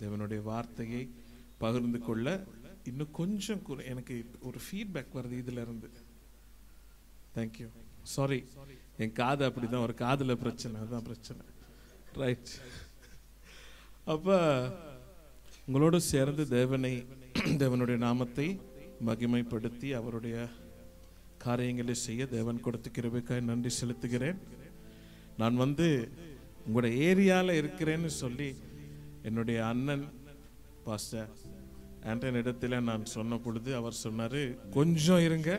தேவனுடைய வார்த்தையை பகிர்ந்து கொள்ள இன்னும் கொஞ்சம் எனக்கு ஒரு ஃபீட்பேக் வருது இதுல இருந்து. தேங்க்யூ. சாரி, என் காது அப்படிதான், ஒரு காதுல பிரச்சனை, அதுதான் பிரச்சனை. ரைட். அப்ப உங்களோடு சேர்ந்து தேவனுடைய நாமத்தை மகிமைப்படுத்தி அவருடைய காரியங்களை செய்ய தேவன் கொடுத்த கிருபைக்காய் நன்றி செலுத்துகிறேன். நான் உங்களுடைய ஏரியாவில் இருக்கிறேன்னு சொல்லி என்னுடைய அண்ணன் பாஸ்டர் ஆண்டன் இடத்துல நான் சொன்ன பொழுது அவர் சொன்னாரு, கொஞ்சம் இருங்க,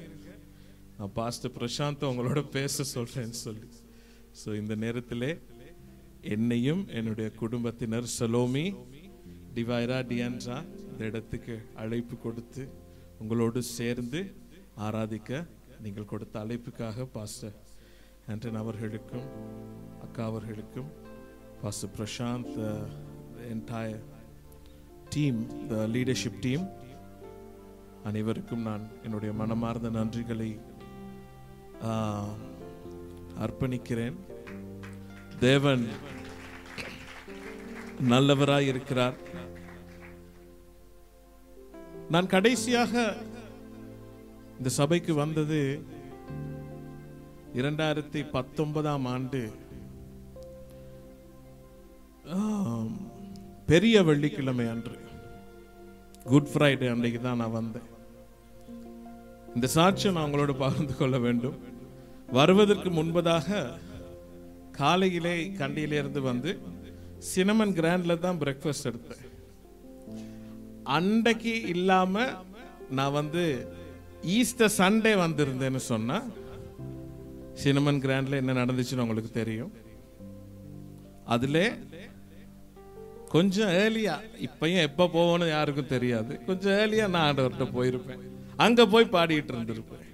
நான் பாஸ்டர் பிரசாந்த் உங்களோட பேச சொல்றேன்னு சொல்லி. ஸோ இந்த நேரத்தில் என்னையும் என்னுடைய குடும்பத்தினர் சலோமி, டிவைரா, டியான்ட்ரா இந்த இடத்துக்கு அழைப்பு கொடுத்து உங்களோடு சேர்ந்து ஆராதிக்க நீங்கள் கொடுத்த அழைப்புக்காக பாஸ்டர் ஆண்டன் அவர்களுக்கும் அக்கா அவர்களுக்கும் pastor Prashanth, entire team, the leadership team அனைவருக்கும் நான் என்னுடைய மனமார்ந்த நன்றிகளை அர்ப்பணிக்கிறேன். தேவன் நல்லவராய் இருக்கிறார். நான் கடைசியாக இந்த சபைக்கு வந்தது 2019 ஆண்டு பெரிய வெள்ளிக்கிழமை அன்று, குட் ஃப்ரைடே அன்றைக்கு தான் நான் வந்தேன். இந்த சாட்சியை நான் உங்களோட பகிர்ந்து கொள்ள வேண்டும். வருவதற்கு முன்பதாக காலையிலே கண்டியிலிருந்து சினமன் கிராண்ட்ல தான் பிரேக்ஃபாஸ்ட் எடுத்தேன். அன்றைக்கு இல்லாம நான் ஈஸ்டர் சண்டே வந்திருந்தேன்னு சொன்னா சினமன் கிராண்ட்ல என்ன நடந்துச்சுன்னு உங்களுக்கு தெரியும். அதுல கொஞ்சம் ஏர்லியா, இப்பயும் எப்ப போவோன்னு யாருக்கும் தெரியாது, கொஞ்சம் ஏர்லியா நான் ஆண்டவர்கிட்ட போயிருப்பேன், அங்க போய் பாடிட்டு இருந்திருப்பேன்.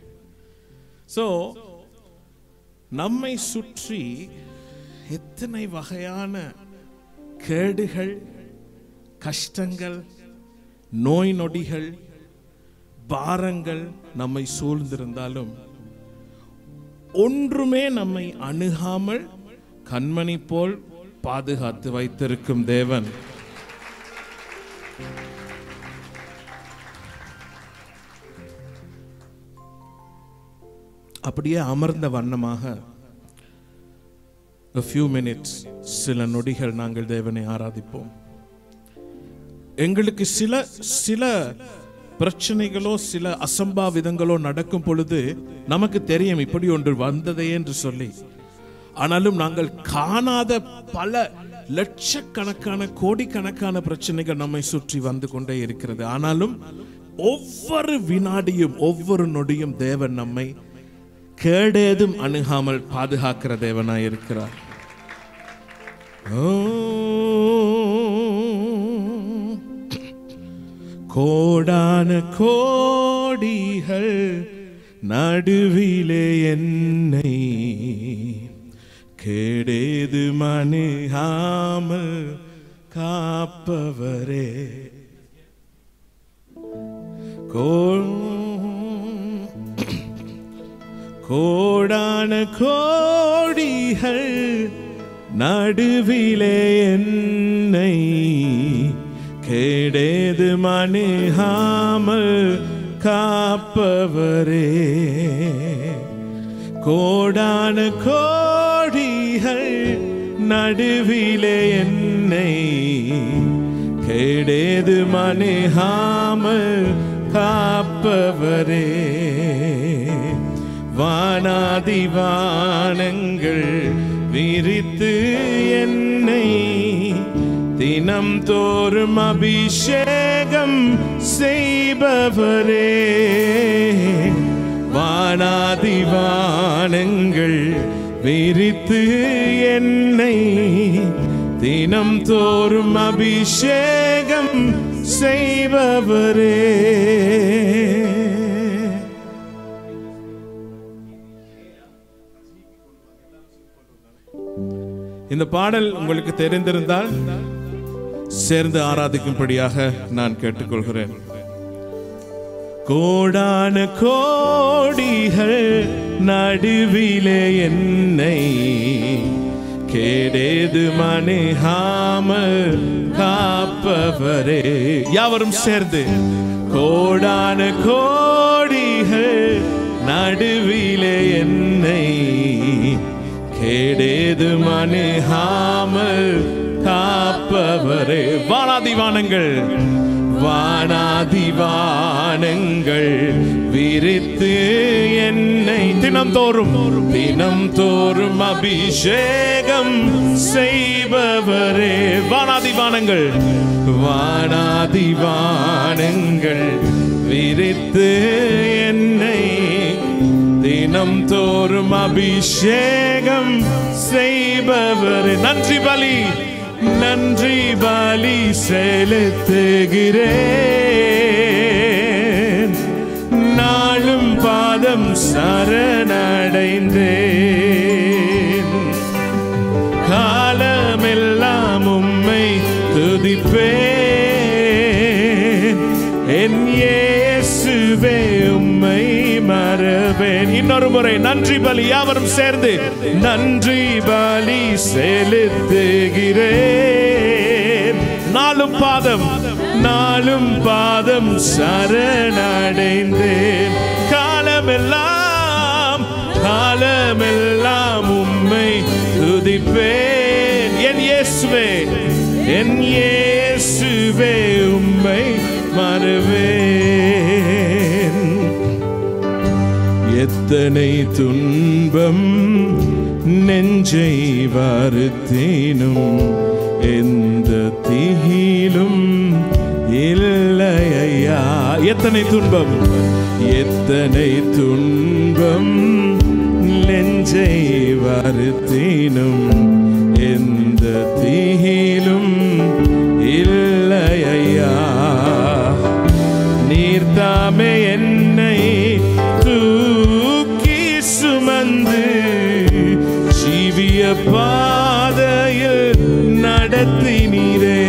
சோ நம்மை சுற்றி எத்தனை வகையான கேடுகள், கஷ்டங்கள், நோய் நொடிகள், பாரங்கள் நம்மை சூழ்ந்திருந்தாலும் ஒன்றுமே நம்மை அணுகாமல் கண்மணி போல் பாதுகாத்து வைத்திருக்கும் தேவன் அப்படியே அமர்ந்த வண்ணமாக a few minutes, சில நொடிகள் நாங்கள் தேவனை ஆராதிப்போம். எங்களுக்கு சில பிரச்சனைகளோ சில அசம்பாவிதங்களோ நடக்கும் பொழுது நமக்கு தெரியும் இப்படி ஒன்று வந்ததே என்று சொல்லி. ஆனாலும் நாங்கள் காணாத பல லட்சக்கணக்கான கோடிக்கணக்கான பிரச்சனைகள் நம்மை சுற்றி வந்து கொண்டே இருக்கிறது. ஆனாலும் ஒவ்வொரு வினாடியும் ஒவ்வொரு நொடியும் தேவன் நம்மை கேடேதும் அணுகாமல் பாதுகாக்கிற தேவனாய் இருக்கிறார். கோடான கோடிகள் நடுவிலே என்னை கேடேது அணுகாமல் காப்பவரே, கோடான கோடிகள் நடுவிலே என்னை கேடேது அணுகாமல் காப்பவரே, கோடான கோடிகள் நடுவிலே என்னை கேடேது அணுகாமல் காப்பவரே, வானாதி வானங்கள் விரித்து என்னை தினம் தோறும் அபிஷேகம் செய்பவரே, வானாதி வானங்கள் விரித்து என்னை தினம் தோறும் அபிஷேகம் செய்பவரே. இந்த பாடல் உங்களுக்கு தெரிந்திருந்தால் சேர்ந்து ஆராதிக்கும்படியாக நான் கேட்டுக்கொள்கிறேன். கோடான கோடிகள் நடுவிலே என்னை கேடேது அணுகாமல் காப்பவரே, காப்பவரே. யாவரும் சேர்ந்து கோடான கோடிகள் நடுவிலே என்னை கேடேது அணுகாமல் காப்பவரே. வானாதிவானங்கள் வானாதிவானங்கள் விரித்து என்னை தினம் தோறும் அபிஷேகம் செய்பவரே. வானாதிவானங்கள் விரித்து என்னை தினம் தோறும் அபிஷேகம் செய்பவரே. நன்றி பலி செலுத்துகிறேன். நாளும் பாதம் சரணடைந்தேன். காலமெல்லாம் உம்மை துதிப்பேன். என் இயேசுவே உம்மை மறவேன். இன்னொரு முறை நன்றி பலி. யாவரும் சேர்ந்து நன்றி பலி செலுத்துகிறேன். நாளும் பாதம் சரணடைந்தேன். காலமெல்லாம் உம்மை துதிப்பேன். என் இயேசுவே உம்மை மறவேன். எத்தனை துன்பம் நெஞ்சை வருத்தினும் எந்த திகிலும் இல்லையா. எத்தனை துன்பம் நெஞ்சை வருத்தினும் எந்த திகிலும் இல்லையா. நீர்தாமே என்னை தூக்கி சுமந்து ஜீவிய பாதையில் நடத்தினீரே.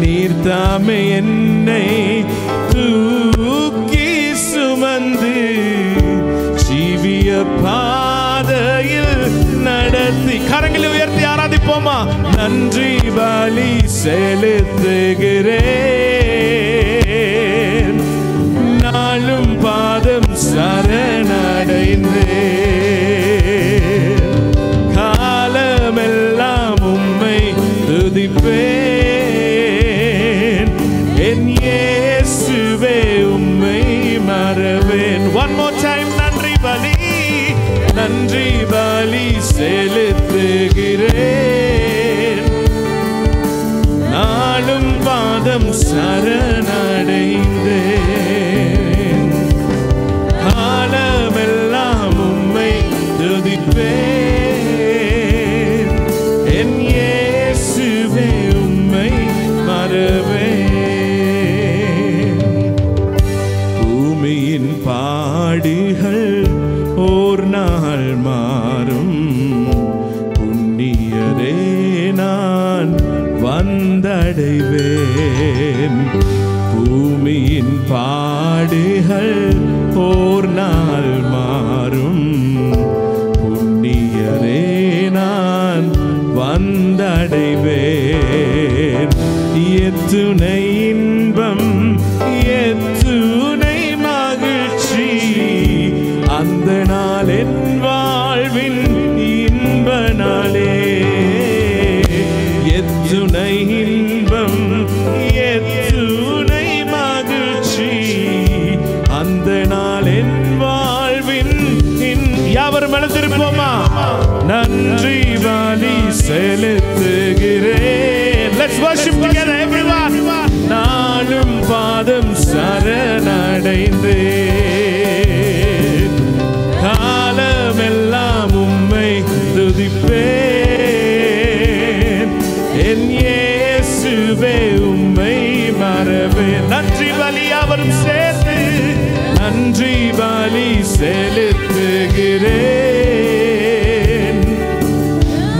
நீர்தாமே என்னை தூக்கி சுமந்து ஜீவிய பாதையில் நடத்தி. கரங்களை உயர்த்தி ஆராதிப்போமா. நன்றி பலி செலுத்துகிறேன். நாளும் பாதம் சரணடைந்தேன். காலமெல்லாம் உம்மை துதிப்பேன். என் இயேசுவே உம்மை மறவேன். One more time. நன்றி பலி செலுத்துகிறேன். நாளும் பாதம் சரணடைந்தேன். காலமெல்லாம் உம்மை துதிப்பேன். என் இயேசுவே உம்மை மறவேன். பூமியின் பாடுகள் ஓர் நாள் மாறும். புண்ணியரே நான் வந்தடைவேன். பூமியின் பாடுகள் ஓர் நாள் மாறும். புண்ணியரே நான் வந்தடைவேன். எத்துணை இன்பம் எத்துணை மகிழ்ச்சி அந்த நாள் என் வாழ்வின் இன்ப நாளே. எத்துணை இன்பம் எத்துணை மகிழ்ச்சி அந்த நாள் என் வாழ்வின். யாவரும் எழுந்திருப்போமா. நன்றி பலி செலுத்துகிறேன். Let's worship together everyone. நாளும் பாதம் சரணடைந்தேன். காலமெல்லாம் உம்மை துதிப்பேன். என் இயேசுவே உம்மை மறவேன். நன்றி பலி. யாவரும் சேர்த்து நன்றி பலி செலுத்துகிறேன்.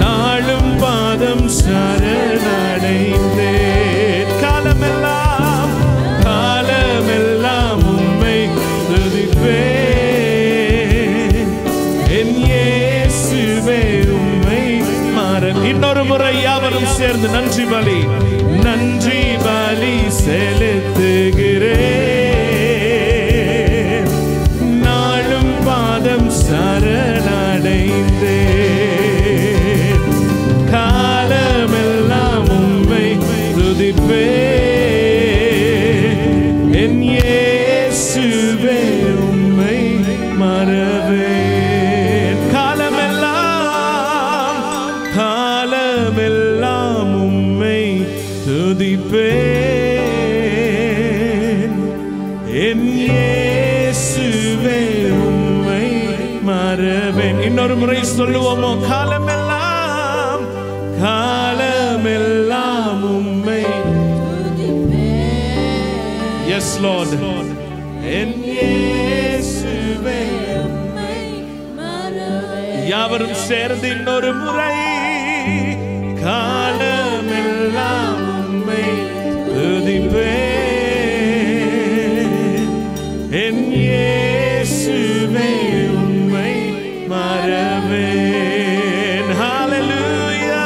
நாளும் பாதம் சரணடைந்தேன். காலமெல்லாம் உம்மை துதிப்பேன். என் இயேசுவே உம்மை மறவேன். இன்னொரு முறை யாவரும் சேர்ந்து நன்றி பலி. நன்றி பலி செலுத்துகிறேன். நாளும் பாதம் சரணடைந்தேன். காலமெல்லாம் உம்மை துதிப்பேன். என் இயேசுவே உம்மை மறவேன். காலமெல்லாம் உம்மை துதிப்பேன். என் இயேசுவே உம்மை மறவேன். இன்னொரு முறை சொல்லுவோமோ? காலமெல்லாம் உம்மை. S Lord. என் இயேசுவே யாவரும் சேர்ந்து இன்னொரு முறை காலமெல்லாம் உம்மை துதிப்பேன். என் இயேசுவே உம்மை மறவேன். ஹல்லேலூயா.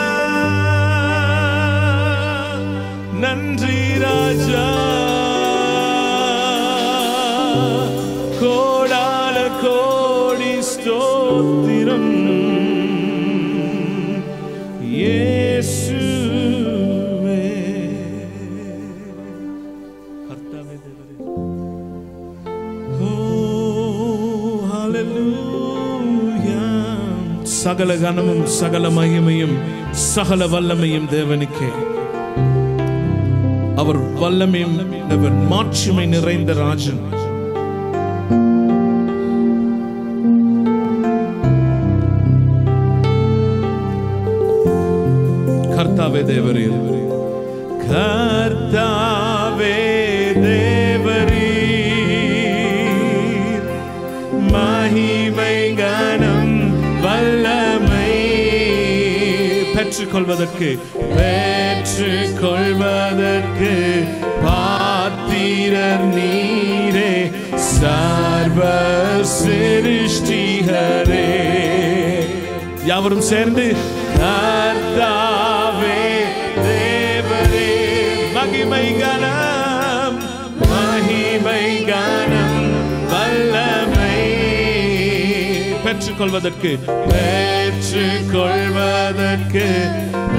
நன்றி ராஜா. கோடான கோடி ஸ்தோத்திரம் இயேசுவே. கர்த்தாவே தேவரே. ஓ ஹல்லேலூயா. சகல கனமும் சகல மகிமையும் சகல வல்லமையும் தேவனுக்கே. அவர் வல்லமையும் மாட்சிமை நிறைந்த ராஜன். கர்த்தாவே தேவரீர். கர்த்தாவே தேவரீர். மகிமை கனம் வல்லமை பெற்றுக்கொள்வதற்கு பாத்திரர் நீரே. சர்வ சிருஷ்டிகரே. யாவரும் சேர்ந்து கர்த்தாவே தேவரே. மகிமை கனம் வல்லமை பெற்றுக்கொள்வதற்கு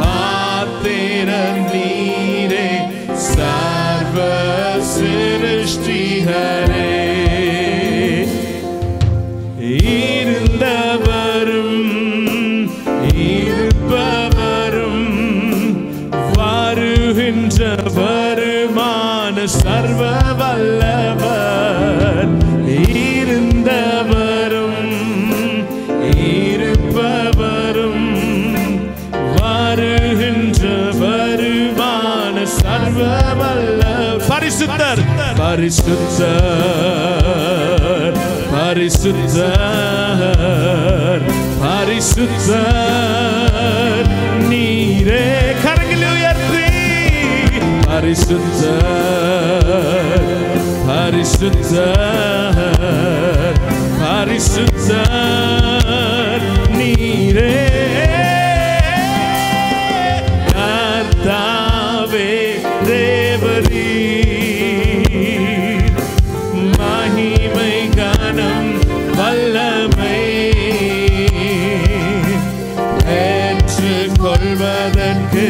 பாத்திரர் நீரே. சர்வ சிருஷ்டிகரே. இருந்தவரும் இருப்பவரும் வருகின்றவருமான சர்வ வல்லவர். இருந்தவரும் இருப்பவரும் வருகின்றவருமான சர்வ வல்லவர். பரிசுத்தர் பரிசுத்தர் பரிசுத்தர் பரிசுத்தர் நீரே. கரங்களை உயர்த்தி பரிசுத்தர் பரிசுத்தர் பரிசுத்தர் நீரே. கர்த்தாவே தேவரீர். மகிமை கனம் வல்லமை ஏற்றுக்கொள்வதற்கு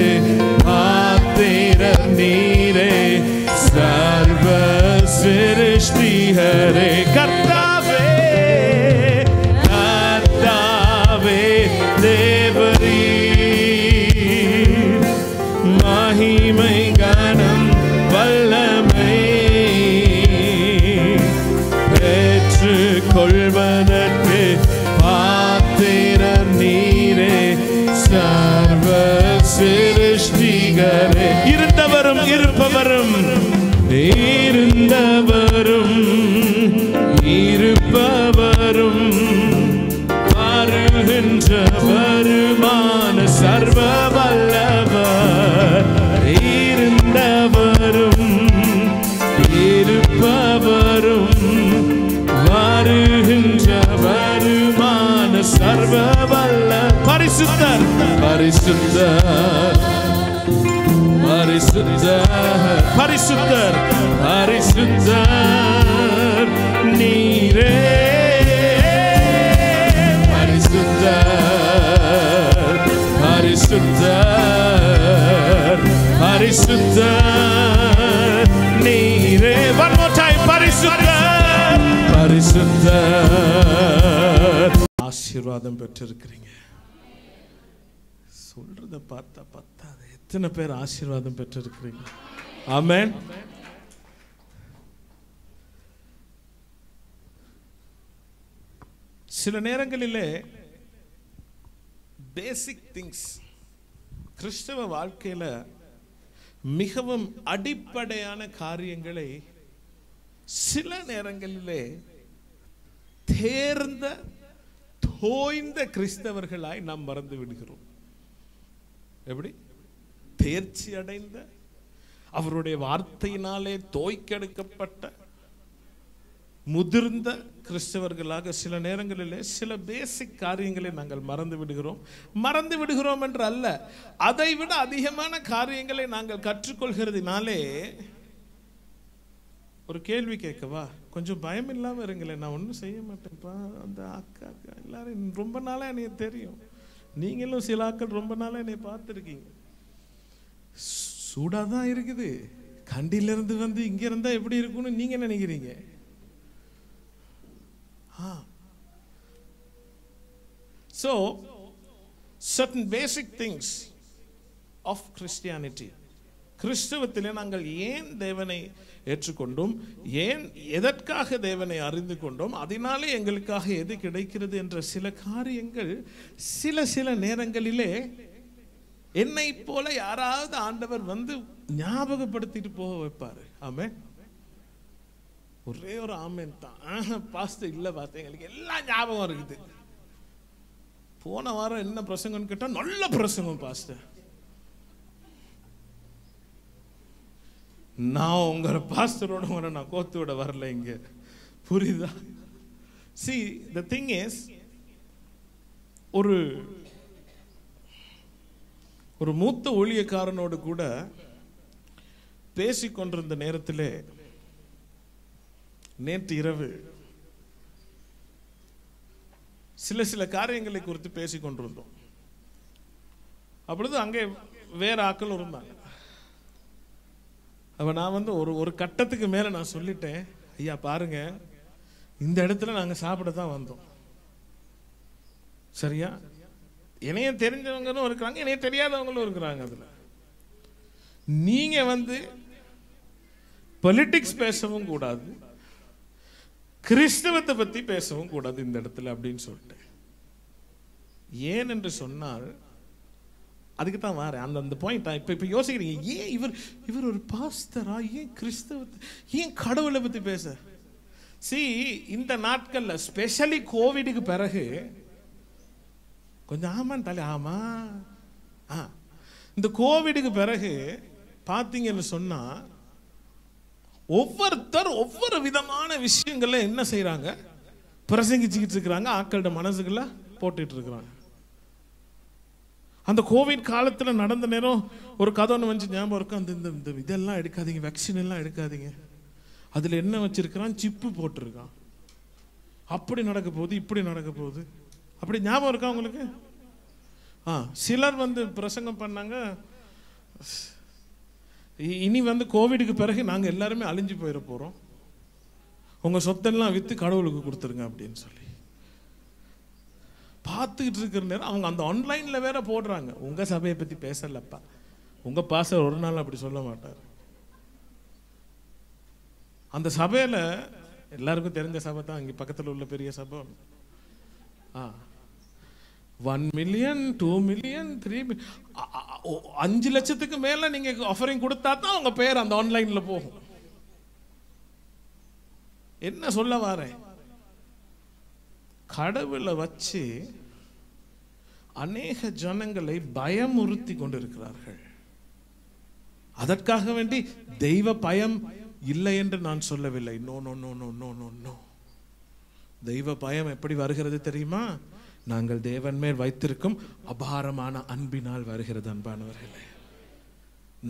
பாத்திரர் நீரே. சர்வ சிருஷ்டிகரே. கர்த்தாவே கர்த்தாவே தேவரீர். மகிமை கனம் வல்லமை பெற்றுக்கொள்வதற்கு பாத்திரர் நீரே. சர்வ சிருஷ்டிகரே. இருந்தவரும் இருப்பவரும் இருந்தவரும் இருப்பவரும் வருகின்றவருமான சர்வ வல்லவர். இருந்தவரும் இருப்பவரும் வருகின்றவருமான சர்வ வல்ல. பரிசுத்தர் பரிசுத்தர் பரிசுத்தர் பரிசுத்தர் பரிசுத்தர் பரிசுத்தர் நீரே பரிசுத்தர் பரிசுத்தர் பரிசுத்தர் நீரே. One more time. பரிசுத்தர் பரிசுத்தர். ஆசீர்வாதம் பெற்றிருக்கிறீங்க. சொல்றத பார்த்தா பத்தாது. எத்தனை பேர் ஆசீர்வாதம் பெற்றிருக்கிறீங்க? ஆமென். சில நேரங்களிலே பேசிக் திங்ஸ் கிறிஸ்தவ வாழ்க்கையில மிகவும் அடிப்படையான காரியங்களை சில நேரங்களிலே தேர்ந்த தோய்ந்த கிறிஸ்தவர்களாய் நாம் மறந்து விடுகிறோம். எப்படி? தேர்ச்சி அடைந்த, அவருடைய வார்த்தையினாலே தோய்க்கெடுக்கப்பட்ட முதிர்ந்த கிறிஸ்தவர்களாக சில நேரங்களிலே சில பேசிக் காரியங்களை நாங்கள் மறந்து விடுகிறோம் என்று அல்ல, அதை விட அதிகமான காரியங்களை நாங்கள் கற்றுக்கொள்கிறதுனாலே. ஒரு கேள்வி கேட்கவா? கொஞ்சம் பயம் இல்லாம இருங்களேன். நான் ஒன்றும் செய்ய மாட்டேன்ப்பா. அந்த அக்கா எல்லாரும் ரொம்ப நாளா எனக்கு தெரியும், நீங்களும் சில ஆக்கள் ரொம்ப நாளா என்னை பார்த்துருக்கீங்க. சூடாதான் இருக்குது. கண்டியிலிருந்து வந்து இங்க இருந்தா எப்படி இருக்கும்னு நீங்க நினைக்கிறீங்க. So, certain basic things of Christianity. கிறிஸ்தவத்திலே நாங்கள் ஏன் தேவனை ஏற்றுக்கொண்டோம், ஏன் எதற்காக தேவனை அறிந்து கொண்டோம், அதனாலே எங்களுக்காக எது கிடைக்கிறது என்ற சில காரியங்கள் சில நேரங்களிலே என்னை போல யாராவது ஆண்டவர் வந்து ஞாபகப்படுத்திட்டு போக வைப்பாரு. ஆமென். ஒரே ஒரு ஆமென் தான். பாஸ்டர் இல்ல பாஸ்டர், எங்களுக்கு எல்லாம் ஞாபகம் இருக்குது. போன வாரம் என்ன பிரசங்கம்னு கேட்டா நல்ல பிரசங்கம் பாஸ்டர். நான் உங்க பாஸ்டரோட நான் கோத்து விட வரல இங்க, புரியுதா? See, the thing is, ஒரு மூத்த ஊழியக்காரனோடு கூட பேசிக்கொண்டிருந்த நேரத்திலே நேற்று இரவு சில காரியங்களை குறித்து பேசிக் கொண்டிருந்தோம். அப்பொழுது அங்கே வேற ஆக்கள் இருந்தாங்க. அப்ப நான் வந்து ஒரு கட்டத்துக்கு மேல நான் சொல்லிட்டேன், ஐயா பாருங்க, இந்த இடத்துல நாங்க சாப்பிட தான் வந்தோம், சரியா? என்னைய தெரிஞ்சவங்களும் இருக்கிறாங்க, என்னைய தெரியாதவங்களும் இருக்கிறாங்க. அதுல நீங்க வந்து பொலிட்டிக்ஸ் பேசவும் கூடாது, கிறிஸ்தவத்தை பத்தி பேசவும் கூடாது இந்த இடத்துல அப்படின்னு சொல்லிட்டு. ஏன் என்று சொன்னால் அதுக்கு தான் வரேன். அந்த பாயிண்ட் இப்ப யோசிக்கிறீங்க, ஏன் இவர் ஒரு பாஸ்டரா, ஏன் கிறிஸ்தவத்தை, ஏன் கடவுளை பத்தி பேச? இந்த நாட்கள்ல ஸ்பெஷலி கோவிடுக்கு பிறகு கொஞ்சம் ஆமான் தலை ஆமா, இந்த கோவிடுக்கு பிறகு பாத்தீங்கன்னு சொன்னா ஒவ்வொருத்தர் ஒவ்வொரு விதமான விஷயங்களை என்ன செய்யறாங்க, பிரசங்கிச்சுக்கிட்டு இருக்கிறாங்க, ஆக்களோட மனசுக்குள்ள போட்டுட்டு இருக்கிறாங்க. அந்த கோவிட் காலத்துல நடந்த நேரம் ஒரு கதை ஒன்று வந்து ஞாபகம் இருக்கும். அந்த இந்த இதெல்லாம் எடுக்காதீங்க, வேக்சின் எல்லாம் எடுக்காதீங்க, அதுல என்ன வச்சிருக்கிறான், சிப்பு போட்டிருக்கான், அப்படி நடக்க போகுது, இப்படி நடக்க போகுது, அப்படி ஞாபகம் இருக்கா உங்களுக்கு? சிலர் வந்து பிரசங்கம் பண்ணாங்க, இனி வந்து கோவிடுக்கு பிறகு நாங்க எல்லாருமே அழிஞ்சு போயிட போறோம், உங்க சொத்தெல்லாம் வித்து கடவுளுக்கு கொடுத்துருங்க அப்படின்னு சொல்லி பார்த்துக்கிட்டு இருக்கிற நேரம் அவங்க அந்த ஆன்லைன்ல வேற போடுறாங்க, உங்க சபையை பத்தி பேசலப்பா, உங்க பாஸ்டர் ஒரு நாள் அப்படி சொல்ல மாட்டார். அந்த சபையில எல்லாருக்கும் தெரிஞ்ச சபை தான், இங்க பக்கத்துல உள்ள பெரிய சபை. 1 million 2 million 3 million 5 லட்சத்துக்கு மேல நீங்க ஆஃபரிங் கொடுத்தா தான் உங்க பேர் அந்த ஆன்லைன்ல போகும். என்ன சொல்ல வரேன், கடவுளை வச்சு அநேக ஜனங்களை பயமுறுத்தி கொண்டிருக்கிறார்கள். அதற்காக வேண்டி தெய்வ பயம் இல்லை என்று நான் சொல்லவில்லை. No no no no no no no. தெய்வ பயம் எப்படி வருகிறது தெரியுமா? நாங்கள் தேவன் மேல் வைத்திருக்கும் அபாரமான அன்பினால் வருகிறது. அன்பானவர்களே,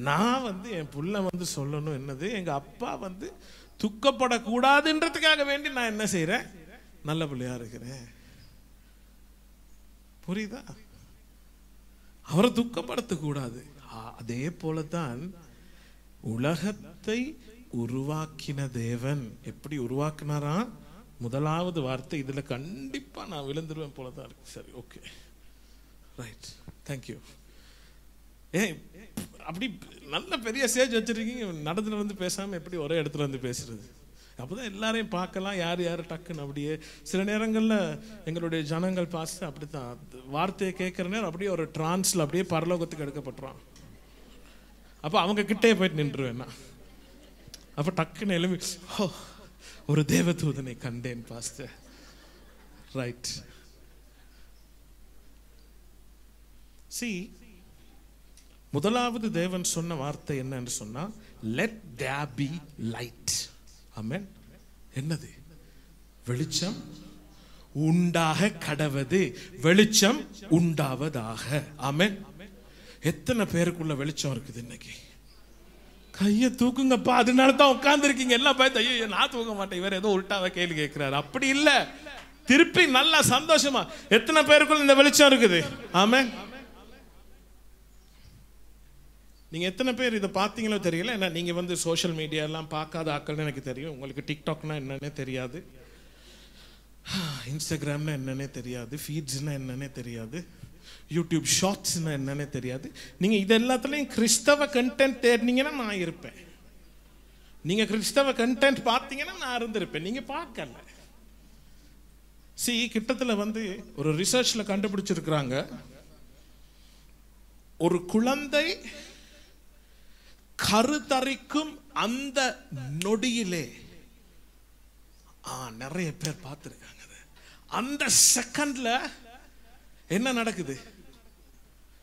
நான் வந்து என் புள்ள வந்து சொல்லணும் என்னது, எங்க அப்பா வந்து துக்கப்படக்கூடாதுன்றதுக்காக வேண்டி நான் என்ன செய்யறேன், நல்ல பிள்ளையா இருக்கிறேன். புரியுதா? அவரை துக்கப்படுத்தக்கூடாது. அதே போலதான் உலகத்தை உருவாக்கின தேவன் எப்படி உருவாக்கினாரா, முதலாவது வார்த்தை இதுல கண்டிப்பா நான் விழுந்துருவேன் போலதான் இருக்கு. சரி, ஓகே, ரைட், தேங்க்யூ. அப்படி நல்ல பெரிய ஸ்டேஜ் வச்சிருக்கீங்க, நடந்துட்டு வந்து பேசாம எப்படி ஒரே இடத்துல வந்து பேசுறது? அப்போதான் எல்லாரையும் பார்க்கலாம், யார் யார் டக்குன்னு. அப்படியே சில நேரங்களில் எங்களுடைய ஜனங்கள் பார்த்து அப்படித்தான் வார்த்தையை கேட்குற நேரம் அப்படியே ஒரு டிரான்ஸ்ல அப்படியே பரலோகத்துக்கு எடுக்கப்பட்டுறான். அப்போ அவங்க கிட்டே போயிட்டு நின்றுவேன் நான். அப்போ டக்குன்னு எழுப்பி, ஓ, ஒரு தேவதூதனை கண்டேன் பாஸ்டர். ரைட். சி, முதலாவது தேவன் சொன்ன வார்த்தை என்னன்னு சொன்னா, லெட் தேர் பி லைட். ஆமென். என்னது? வெளிச்சம் உண்டாக கடவது, வெளிச்சம் உண்டாவதாக. ஆமென். எத்தனை பேருக்குள்ள வெளிச்சம் இருக்குது இன்னைக்கு? கையை தூக்குங்கப்பா. அதனால தான் உட்கார்ந்து இருக்கீங்க. எல்லாம் பார்த்து ஐயோ நான் தூக்க மாட்டேன், இவர் ஏதோ உள்டாவா கேள்வி கேட்கிறாரு. அப்படி இல்ல, திருப்பி நல்லா சந்தோஷமா எத்தனை பேருக்குள்ள இந்த வெளிச்சம் இருக்குது? ஆமென். நீங்க எத்தனை பேர் இதை பார்த்தீங்களோ தெரியல. ஏன்னா நீங்க வந்து சோஷியல் மீடியா எல்லாம் பார்க்காத ஆட்கள்னு எனக்கு தெரியும். உங்களுக்கு டிக்டாக்னா என்னன்னே தெரியாது, இன்ஸ்டாகிராம்னா என்னன்னே தெரியாது, ஃபீட்ஸ்னா என்னன்னே தெரியாது, யூடியூப் ஷார்ட்ஸ்னா என்னன்னே தெரியாது. நீங்க இது எல்லாத்துலயும் கிறிஸ்தவ கண்டென்ட் தேடினீங்கன்னா நான் இருப்பேன். நீங்க கிறிஸ்தவ கண்டென்ட் பார்த்தீங்கன்னா நான் இருந்திருப்பேன். நீங்க பார்க்கல. கிட்டத்துல வந்து ஒரு ரிசர்ச்ல கண்டுபிடிச்சிருக்கிறாங்க, ஒரு குழந்தை கருத்தரிக்கும் அந்த நொடியிலே, நிறைய பேர் பார்த்திருக்காங்க, அந்த செகண்ட்ல என்ன நடக்குது?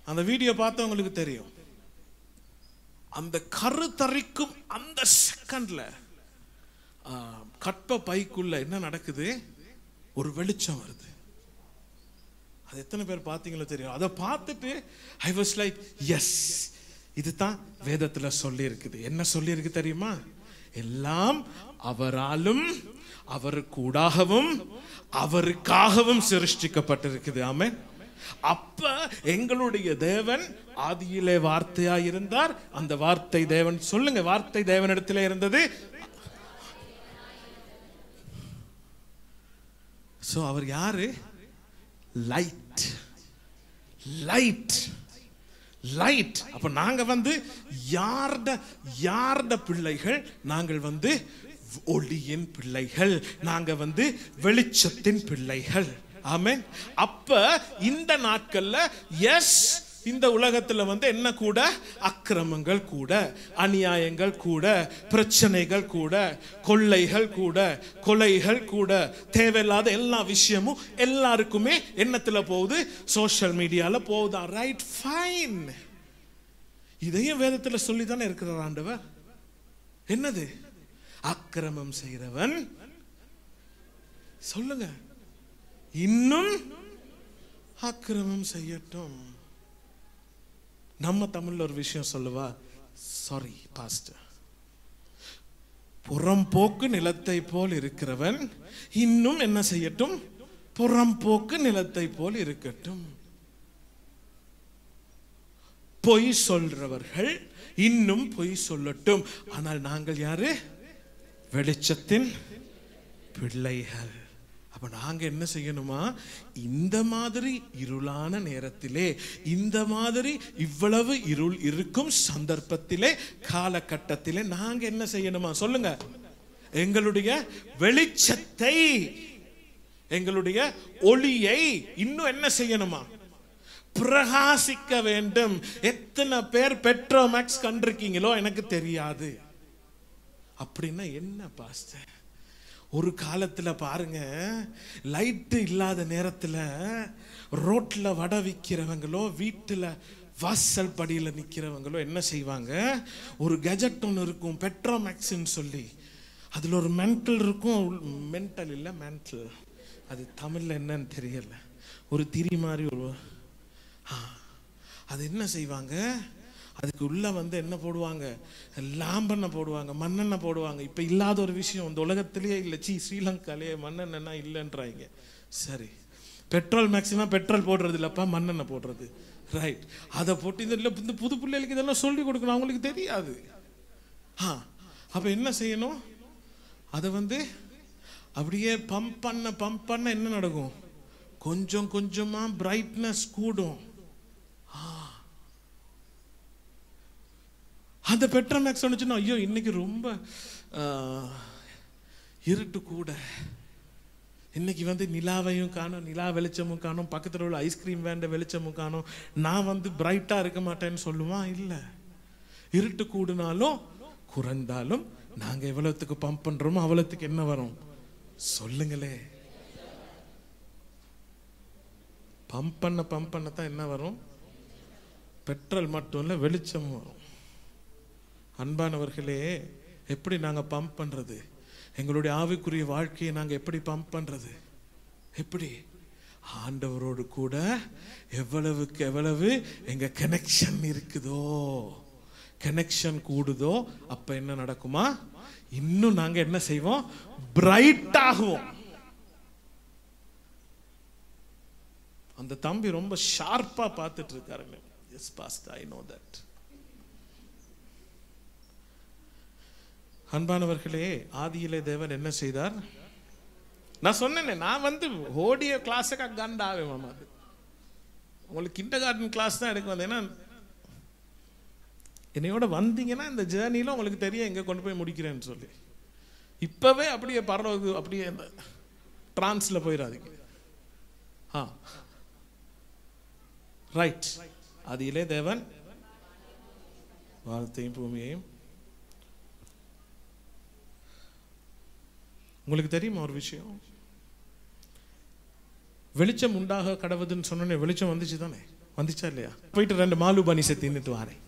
அந்த வீடியோ பார்த்தவங்களுக்கு தெரியும். அந்த கருத்தரிக்கும் அந்த செகண்ட்ல கற்ப பைக்குள்ள என்ன நடக்குது? ஒரு வெளிச்சம் வருது. அது எத்தனை பேர் பார்த்தீங்களோ தெரியும். அதை பார்த்துட்டு ஐ வாஸ் லைக், எஸ், இதுதான் வேதத்துல சொல்லி இருக்குது. என்ன சொல்லி இருக்கு தெரியுமா? எல்லாம் அவராலும் அவருக்கூடாகவும் அவருக்காகவும் சிருஷ்டிக்கப்பட்டிருக்குது. ஆமென். அப்ப எங்களுடைய தேவன் ஆதியிலே வார்த்தையா இருந்தார். அந்த வார்த்தை தேவன், சொல்லுங்க, வார்த்தை தேவனிடத்திலே இருந்தது. சோ அவர் யாரு? லைட். Light, light. அப்ப நாங்க வந்து யார்ட பிள்ளைகள்? நாங்கள் வந்து ஒளியின் பிள்ளைகள், நாங்க வந்து வெளிச்சத்தின் பிள்ளைகள். ஆமென். அப்ப இந்த நாட்கள்ல எஸ், இந்த உலகத்துல வந்து என்ன கூட? அக்கிரமங்கள் கூட, அநியாயங்கள் கூட, பிரச்சனைகள் கூட, கொள்ளைகள் கூட, கொலைகள் கூட, தேவையில்லாத எல்லா விஷயமும் எல்லாருக்குமே என்னத்துல போகுது? சோஷியல் மீடியால போகுதா? Right, fine. இதையும் வேதத்துல சொல்லித்தானே இருக்கிறார் ஆண்டவர். என்னது? அக்கிரமம் செய்கிறவன், சொல்லுங்க, இன்னும் அக்கிரமம் செய்யட்டும். நம்ம தமிழ்ல ஒரு விஷயம் சொல்லுவா, சாரி பாஸ்டர், புறம்போக்கு நிலத்தை போல் இருக்கிறவன் இன்னும் என்ன செய்யட்டும்? புறம்போக்கு நிலத்தை போல் இருக்கட்டும். பொய் சொல்றவர்கள் இன்னும் பொய் சொல்லட்டும். ஆனால் நாங்கள் யாரு? வெளிச்சத்தின் பிள்ளைகள். அப்ப நாங்க என்ன செய்யணுமா? இந்த மாதிரி இருளான நேரத்திலே, இந்த மாதிரி இவ்வளவு இருள் இருக்கும் சந்தர்ப்பத்திலே, காலகட்டத்திலே நாங்க என்ன செய்யணுமா? சொல்லுங்க. எங்களுடைய வெளிச்சத்தை, எங்களுடைய ஒளியை இன்னும் என்ன செய்யணுமா? பிரகாசிக்க வேண்டும். எத்தனை பேர் பெட்ரோமேக்ஸ் கண்டிருக்கீங்களோ எனக்கு தெரியாது. அப்படின்னா என்ன பாஸ்டர்? ஒரு காலத்துல பாருங்க, லைட் இல்லாத நேரத்துல ரோட்ல வடை விற்கிறவங்களோ, வீட்டுல வாசல் படியில நிக்கிறவங்களோ என்ன செய்வாங்க? ஒரு கெஜெட் ஒன்று இருக்கும், பெட்ரோமேக்ஸ்ன்னு சொல்லி. அதுல ஒரு மென்டல் இருக்கும். மென்டல் இல்ல, மென்டல், அது தமிழ்ல என்னன்னு தெரியல. ஒரு திரி மாதிரி ஒரு, அது என்ன செய்வாங்க? அதுக்கு உள்ள என்ன போடுவாங்க, லாம்பெண்ணெய் போடுவாங்க, மண்ணெண்ணெய் போடுவாங்க. இப்போ இல்லாத ஒரு விஷயம் இந்த உலகத்திலேயே இல்லை. ஸ்ரீலங்காலேயே மண்ணெண்ணெய்னா இல்லைன்றாங்க. சரி, பெட்ரோல் மேக்ஸிமம் பெட்ரோல் போடுறது இல்லைப்பா, மண்ணெண்ணெய் போடுறது. ரைட், அதை போட்டு இந்த புது பிள்ளைகளுக்கு இதெல்லாம் சொல்லி கொடுக்கணும், அவங்களுக்கு தெரியாது. அப்போ என்ன செய்யணும், அதை அப்படியே பம்ப் பண்ண என்ன நடக்கும், கொஞ்சம் கொஞ்சமாக பிரைட்னஸ் கூடும். அந்த பெட்ரோல் மேக்ஸ் சொன்னுச்சுன்னா, ஐயோ இன்னைக்கு ரொம்ப இருட்டு கூட, இன்னைக்கு நிலாவையும் காணும், நிலா வெளிச்சமும் காணும், பக்கத்தில் உள்ள ஐஸ்கிரீம் வேண்ட வெளிச்சமும் காணும், நான் பிரைட்டா இருக்க மாட்டேன்னு சொல்லுவான். இல்லை, இருட்டு கூடுனாலும் குறைந்தாலும் நாங்க எவ்வளவுக்கு பம்ப் பண்றோமோ அவ்வளவுக்கு என்ன வரும் சொல்லுங்களே. பம்ப் பண்ண தான் என்ன வரும், பெட்ரோல் மட்டும் இல்லை வெளிச்சம் வரும். அன்பானவர்களே, எப்படி நாங்க பம்ப் பண்றது, எங்களுடைய ஆவிக்குரிய வாழ்க்கையை நாங்க எப்படி பம்ப் பண்றது, எப்படி ஆண்டவரோடு கூட எவ்வளவுக்கு எவ்வளவு எங்க கனெக்ஷன் இருக்குதோ, கனெக்ஷன் கூடுதோ, அப்ப என்ன நடக்குமா, இன்னும் நாங்க என்ன செய்வோம், பிரைட் ஆகுவோம். அந்த தம்பி ரொம்ப ஷார்ப்பா பார்த்துட்டு இருக்காரு. Yes pastor, I know that. அன்பானவர்களே, ஆதியிலே தேவன் என்ன செய்தார், நான் சொன்னேனே, நான் ஓடிய கிளாஸுக்கு கண்டாவே மாமா, அது உங்களுக்கு கிண்டர் கார்டன் கிளாஸ் தான் எடுக்க வந்தேன். ஏன்னா என்னையோட வந்தீங்கன்னா இந்த ஜேர்னியில் உங்களுக்கு தெரியும் எங்கே கொண்டு போய் முடிக்கிறேன்னு சொல்லி. இப்போவே அப்படியே பரவாயில்ல, அப்படியே டிரான்ஸில் போயிடாதீங்க. ரைட், அதிலே தேவன் வானத்தையும் பூமியையும். உங்களுக்கு தெரியுமா ஒரு விஷயம், வெளிச்சம் உண்டாக கடவுதுன்னு சொன்னோன்னே வெளிச்சம் வந்துச்சு தானே, வந்துச்சா இல்லையா? போயிட்டு 2 மாலு பனிசை தின்னுட்டு வாரேன்.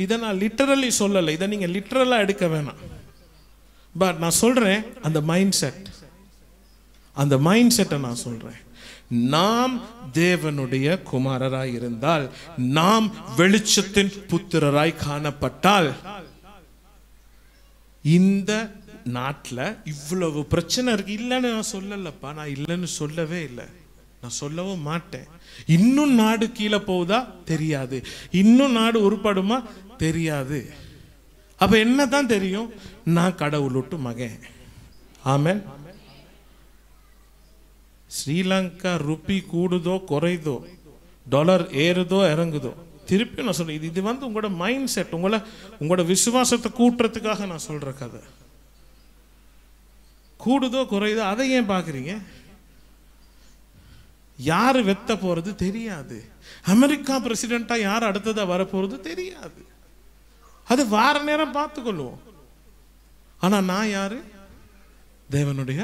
இதை நான் லிட்டரலி சொல்லலை, இதை நீங்க லிட்டரலா எடுக்க வேணாம். பட் நான் சொல்றேன், அந்த மைண்ட் செட்டை நான் சொல்றேன். நாம் தேவனுடைய குமாரராய் இருந்தால், நாம் வெளிச்சத்தின் புத்திரராய் காணப்பட்டால், இந்த நாட்டில் இவ்வளவு பிரச்சனை இருக்கு. இல்லைன்னு நான் சொல்லலப்பா, நான் இல்லைன்னு சொல்லவே இல்லை, நான் சொல்லவும் மாட்டேன். இன்னும் நாடு கீழே போகுதா தெரியாது, இன்னும் நாடு உருப்படுமா தெரியாது. அப்ப என்னதான் தெரியும், நான் கடவுளுட்டு மகன். ஆமென். ஸ்ரீலங்கா ருப்பி கூடுதோ குறைதோ, டாலர் ஏறுதோ இறங்குதோ, திருப்பி நான் சொல்றேன், இது உங்களோட மைண்ட் செட், உங்களோட விசுவாசத்தை கூட்டுறதுக்காக நான் சொல்ற கதை. கூடுதோ குறைதோ அதை ஏன் பாக்குறீங்க? யாரு வெத்த போறது தெரியாது, அமெரிக்கா பிரசிடென்டா யார் அடுத்ததா வரப்போறது தெரியாது, அது வார நேரம் பார்த்துக்கொள்வோம். ஆனா நான் யாரு, தேவனுடைய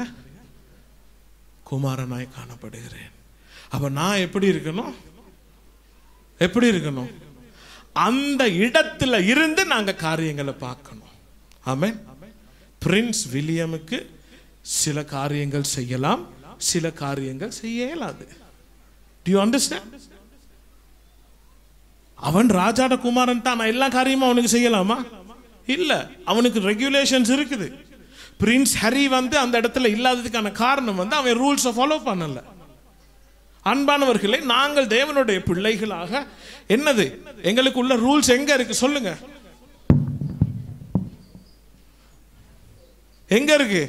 குமாரனாய் காணப்படுகிறேன். அப்ப நான் எப்படி இருக்கணும், அந்த இடத்துல இருந்து நாங்க காரியங்களை பார்க்கணும். ஆமென். பிரின்ஸ் வில்லியமுக்கு சில காரியங்கள் செய்யலாம், சில காரியங்கள் செய்ய இயலாது. Do you understand? அவன் ராஜாட குமாரன் தான், எல்லா காரியமும் அவனுக்கு செய்யலாமா? இல்ல, அவனுக்கு ரெகுலேஷன்ஸ் இருக்குது. பிரின்ஸ் ஹரி அந்த இடத்துல இல்லாததுக்கான காரணம் அவன் ரூல்ஸை ஃபாலோ பண்ணல. அன்பானவர்களே, நாங்கள் தேவனுடைய பிள்ளைகளாக என்னது, எங்களுக்கு உள்ள ரூல்ஸ் எங்க இருக்கு சொல்லுங்க, எங்க இருக்கு?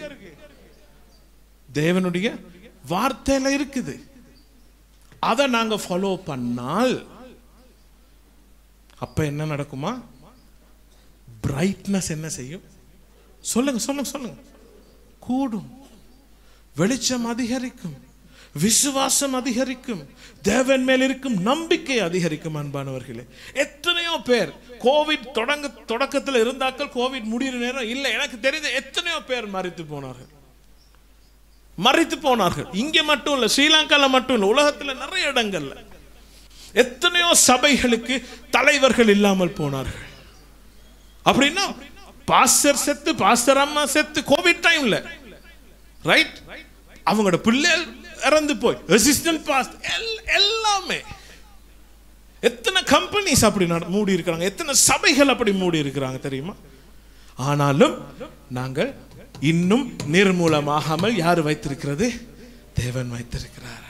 தேவனுடைய வார்த்தையில இருக்குது. அதை நாங்க ஃபாலோ பண்ணால் அப்ப என்ன நடக்குமா, பிரைட்னஸ் என்ன செய்யும் சொல்லுங்க, கூடும், வெளிச்சம் அதிகரிக்கும், விசுவாசம் அதிகரிக்கும், தேவன் மேல் இருக்கும் நம்பிக்கை அதிகரிக்கும். அன்பானவர்களே, எத்தனையோ பேர் கோவிட் தொடக்கத்தில் இருந்தாக்கள், கோவிட் முடிகிற நேரம் இல்லை, எனக்கு தெரிந்த எத்தனையோ பேர் மரித்து போனார்கள். இங்க மட்டும் இல்ல, ஸ்ரீலங்கால மட்டும் இல்ல, உலகத்துல நிறைய இடங்கள்ல எத்தனையோ சபைகளுக்கு தலைவர்கள் இல்லாமல் போனார்கள். அப்படின்னா பாஸ்டர் செத்து, பாஸ்டர் அம்மா செத்து, கோவிட் டைம்ல, ரைட், அவங்களோட பிள்ளைகள் இறந்து போய், அசிஸ்டன்ட் பாஸ்டர் எல்லாமே. எத்தனை கம்பெனிஸ் அப்படி மூடி இருக்கிறாங்க, எத்தனை சபைகள் அப்படி மூடி இருக்கிறாங்க தெரியுமா? ஆனாலும் நாங்கள் இன்னும் நிர்மூலமாகாமல் யார் வைத்திருக்கிறது? தேவன் வைத்திருக்கிறார்.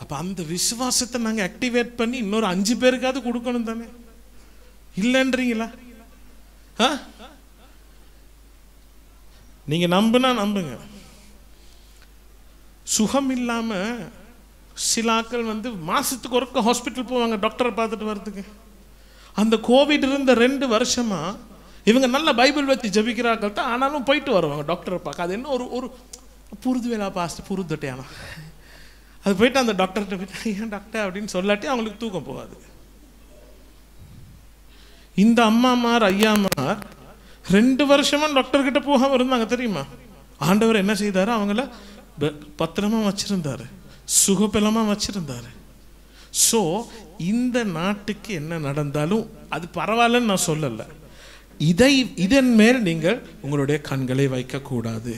அப்ப அந்த விசுவாசத்தை நாங்க ஆக்டிவேட் பண்ணி இன்னொரு 5 பேருக்காவது கொடுக்கணும் தானே? இல்லைன்றீங்களா? நீங்க நம்புனா நம்புங்க. சுகம் இல்லாம சில ஆட்கள் மாசத்துக்கு ஒருக்க ஹாஸ்பிட்டல் போவாங்க டாக்டரை பார்த்துட்டு வர்றதுக்கு. அந்த கோவிட் இருந்த 2 வருஷமா இவங்க நல்ல பைபிள் வச்சு ஜபிக்கிறார்கள் தான், ஆனாலும் போயிட்டு வருவாங்க டாக்டரை பார்க்க. அது என்ன ஒரு புரிது வேலா பாஸ்ட் புரிதுட்டையானா அது போயிட்டு அந்த டாக்டர்கிட்ட போயிட்டு ஏன் டாக்டர் அப்படின்னு சொல்லாட்டி அவங்களுக்கு தூக்கம் போகாது. இந்த அம்மாமார் ஐயாமார் 2 வருஷமா டாக்டர் கிட்ட போகாம இருந்தாங்க தெரியுமா? ஆண்டவர் என்ன செய்தாரு? அவங்கள பத்திரமா வச்சிருந்தாரு, சுகபலமா வச்சிருந்தாரு. ஸோ இந்த நாட்டுக்கு என்ன நடந்தாலும் அது பரவாயில்லன்னு நான் சொல்லலை. இதன் மேல் நீங்கள் உங்களுடைய கண்களை வைக்கக்கூடாது.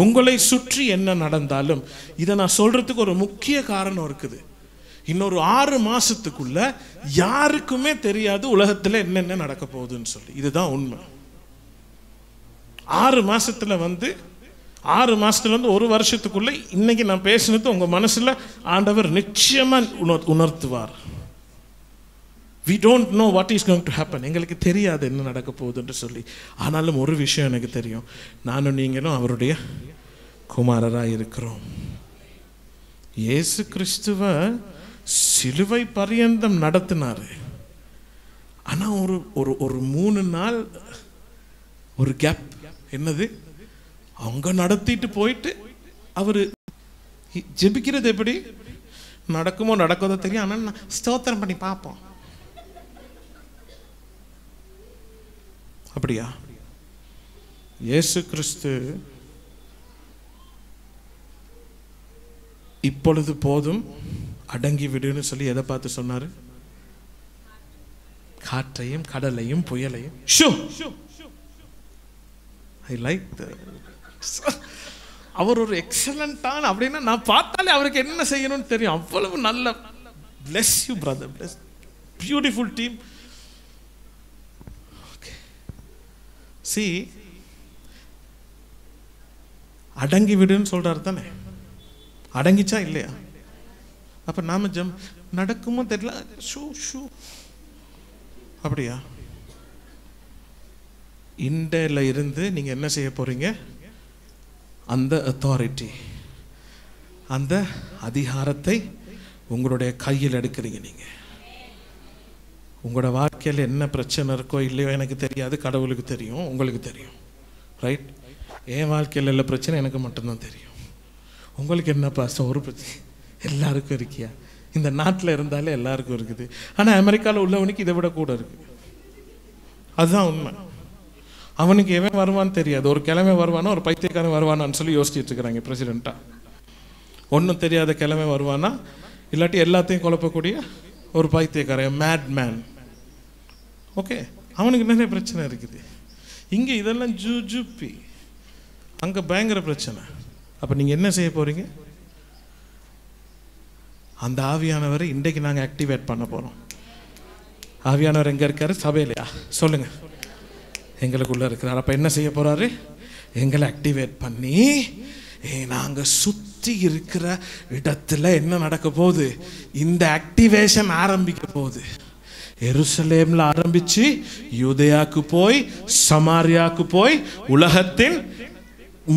உங்களை சுற்றி என்ன நடந்தாலும் இதை நான் சொல்றதுக்கு ஒரு முக்கிய காரணம் இருக்குது. இன்னொரு 6 மாசத்துக்குள்ள யாருக்குமே தெரியாது உலகத்தில் என்னென்ன நடக்க போகுதுன்னு சொல்லி. இதுதான் உண்மை. 6 மாசத்துல 6 மாசத்துல 1 வருஷத்துக்குள்ள இன்னைக்கு நான் பேசினது உங்க மனசுல ஆண்டவர் நிச்சயமா உணர்த்துவார். We don't know what is going to happen. எங்களுக்கு தெரியாது என்ன நடக்க போகுதுன்னு சொல்லி. ஆனாலும் ஒரு விஷயம் எனக்கு தெரியும், நானும் நீங்களும் அவருடைய குமாரராக இருக்கிறோம். இயேசு கிறிஸ்துவ சிலுவை பரியந்தம் நடத்தினாரு. ஆனா ஒரு 3 நாள் ஒரு கேப். என்னது? அவங்க நடத்திட்டு போயிட்டு அவரு ஜெபிக்கிறது எப்படி நடக்குமோ நடக்காதோ தெரியும், ஆனால் நான் ஸ்தோத்திரம் பண்ணி பார்ப்போம். அப்படியா? இயேசு கிறிஸ்து இப்பொழுது போதும் அடங்கி விடுன்னு சொல்லி எதை பார்த்து சொன்னாரு? காற்றையும் கடலையும் புயலையும். ஐ லைக் அவர் ஒரு எக்ஸலண்டான அப்படின்னா நான் பார்த்தாலே அவருக்கு என்ன செய்யணும்னு தெரியும். அவ்வளவு நல்ல. bless you brother, bless, beautiful team. See, அடங்கி விடுன்னு சொல்றாரு தானே? அடங்கிச்சா இல்லையா? அப்ப நாம நடக்குமோ தெரியல, ஷூ ஷூ அப்படியா? இண்டையில இருந்து நீங்க என்ன செய்ய போறீங்க? அந்த அத்தாரிட்டி, அந்த அதிகாரத்தை உங்களுடைய கையில் எடுக்கிறீங்க. நீங்க உங்களோட வாழ்க்கையில் என்ன பிரச்சனை இருக்கோ இல்லையோ எனக்கு தெரியாது, கடவுளுக்கு தெரியும், உங்களுக்கு தெரியும். ரைட்? என் வாழ்க்கையில் எல்லா பிரச்சனை எனக்கு மட்டும்தான் தெரியும். உங்களுக்கு என்ன பாசம்? ஒரு பிரச்சனை எல்லாருக்கும் இருக்கியா? இந்த நாட்டில் இருந்தாலே எல்லாருக்கும் இருக்குது. ஆனால் அமெரிக்காவில் உள்ளவனுக்கு இதை விட கூட இருக்கு. அதுதான் உண்மை. அவனுக்கு எவன் வருவான்னு தெரியாது. ஒரு கிழமை வருவானா, ஒரு பைத்தியக்காரன் வருவானான்னு சொல்லி யோசிச்சுட்டு இருக்கிறாங்க பிரசிடெண்ட்டாக. ஒன்றும் தெரியாத கிழமை வருவானா, இல்லாட்டி எல்லாத்தையும் குழப்பக்கூடிய ஒரு பைத்தியக்காரன், மேட் மேன். ஓகே, அவனுக்கு நிறைய பிரச்சனை இருக்குது. இங்கே இதெல்லாம் ஜூஜுப்பி, அங்கே பயங்கர பிரச்சனை. அப்போ நீங்கள் என்ன செய்ய போறீங்க? அந்த ஆவியானவரை இன்றைக்கு நாங்கள் ஆக்டிவேட் பண்ண போகிறோம். ஆவியானவர் எங்கே இருக்காரு? சபையிலையா? சொல்லுங்க. எங்களுக்குள்ள இருக்கிறார். அப்போ என்ன செய்ய போறாரு? எங்களை ஆக்டிவேட் பண்ணி நாங்கள் சுற்றி இருக்கிற இடத்துல என்ன நடக்க போகுது? இந்த ஆக்டிவேஷன் ஆரம்பிக்க போகுது. எருசலேம்ல ஆரம்பிச்சு யூதேயாக்கு போய் சமாரியாக்கு போய் உலகத்தின்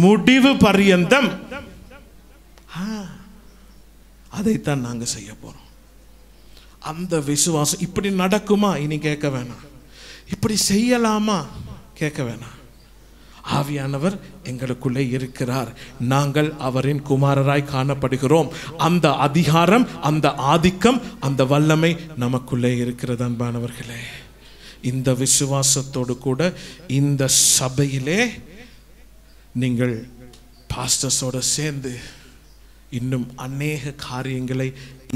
முடிவு பரியந்தம் அதைத்தான் நாங்க செய்ய போறோம். அந்த விசுவாசம் இப்படி நடக்குமா இனி கேட்க வேணாம், இப்படி செய்யலாமா கேட்க வேணாம். ஆவியானவர் எங்களுக்குள்ளே இருக்கிறார். நாங்கள் அவரின் குமாரராய் காணப்படுகிறோம். அந்த அதிகாரம், அந்த ஆதிக்கம், அந்த வல்லமை நமக்குள்ளே இருக்கிறது. அன்பானவர்களே, இந்த விசுவாசத்தோடு கூட இந்த சபையிலே நீங்கள் பாஸ்டர்ஸோடு சேர்ந்து இன்னும் அநேக காரியங்களை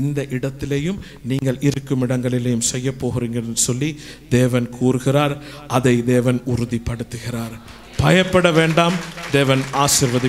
இந்த இடத்திலேயும் நீங்கள் இருக்கும் இடங்களிலேயும் செய்ய போகிறீங்கன்னு சொல்லி தேவன் கூறுகிறார். அதை தேவன் உறுதிப்படுத்துகிறார். பயப்பட வேண்டாம். தேவன் ஆசீர்வதி